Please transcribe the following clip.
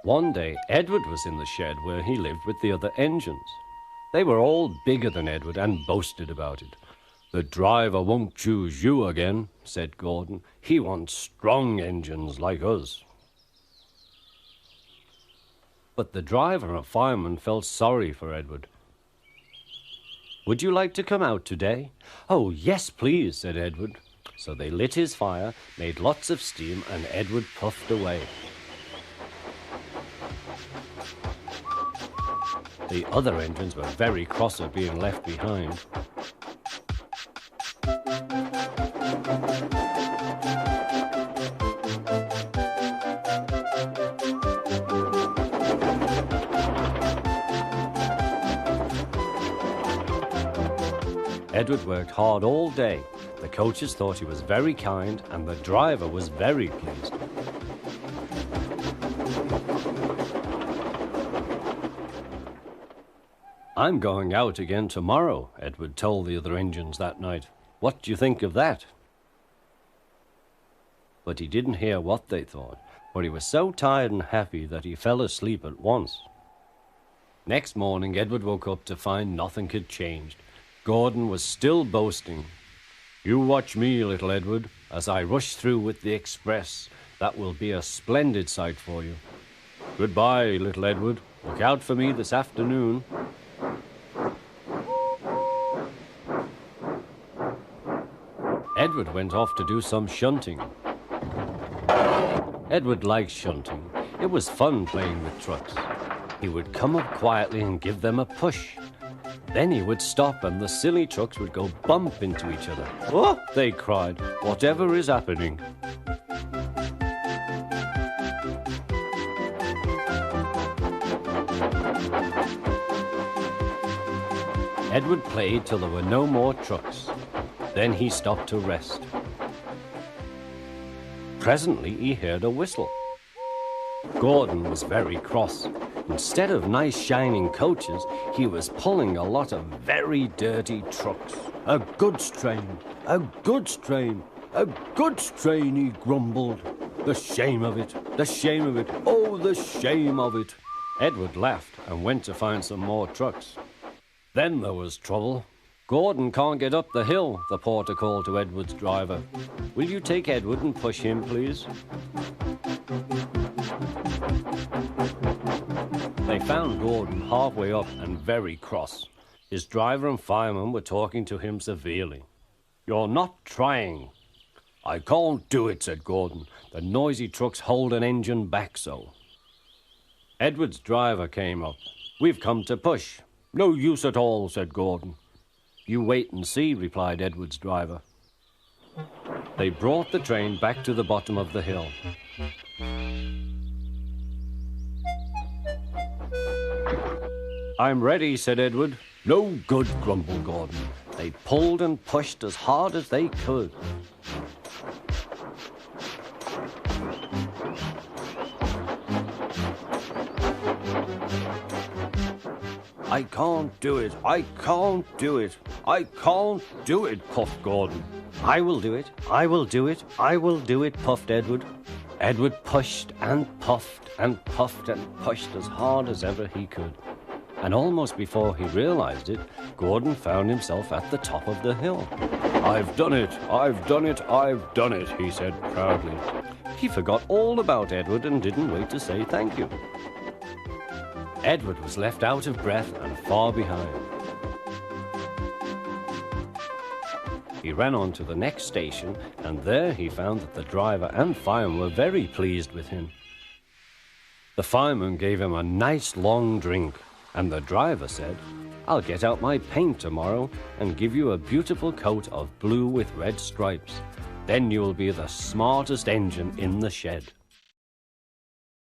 One day, Edward was in the shed where he lived with the other engines. They were all bigger than Edward and boasted about it. "The driver won't choose you again," said Gordon. "He wants strong engines like us." But the driver and fireman felt sorry for Edward. "Would you like to come out today?" "Oh, yes, please," said Edward. So they lit his fire, made lots of steam, and Edward puffed away. The other engines were very cross at being left behind. Edward worked hard all day. The coaches thought he was very kind, and the driver was very pleased. "I'm going out again tomorrow," Edward told the other engines that night. "What do you think of that?" But he didn't hear what they thought, for he was so tired and happy that he fell asleep at once. Next morning, Edward woke up to find nothing had changed. Gordon was still boasting. "You watch me, little Edward, as I rush through with the express. That will be a splendid sight for you. Goodbye, little Edward. Look out for me this afternoon." Edward went off to do some shunting. Edward liked shunting. It was fun playing with trucks. He would come up quietly and give them a push. Then he would stop and the silly trucks would go bump into each other. "Oh!" they cried. "Whatever is happening?" Edward played till there were no more trucks. Then he stopped to rest. Presently he heard a whistle. Gordon was very cross. Instead of nice shining coaches, he was pulling a lot of very dirty trucks. "A goods train, a goods train, a goods train," he grumbled. "The shame of it, the shame of it, oh, the shame of it." Edward laughed and went to find some more trucks. Then there was trouble. "Gordon can't get up the hill," the porter called to Edward's driver. "Will you take Edward and push him, please?" They found Gordon halfway up and very cross. His driver and fireman were talking to him severely. "You're not trying." "I can't do it," said Gordon. "The noisy trucks hold an engine back so." Edward's driver came up. "We've come to push." "No use at all," said Gordon. "You wait and see," replied Edward's driver. They brought the train back to the bottom of the hill. "I'm ready," said Edward. "No good," grumbled Gordon. They pulled and pushed as hard as they could. "I can't do it, I can't do it, I can't do it," puffed Gordon. "I will do it, I will do it, I will do it," puffed Edward. Edward pushed and puffed and puffed and pushed as hard as ever he could. And almost before he realized it, Gordon found himself at the top of the hill. "I've done it, I've done it, I've done it," he said proudly. He forgot all about Edward and didn't wait to say thank you. Edward was left out of breath and far behind. He ran on to the next station, and there he found that the driver and fireman were very pleased with him. The fireman gave him a nice long drink, and the driver said, "I'll get out my paint tomorrow and give you a beautiful coat of blue with red stripes. Then you will be the smartest engine in the shed."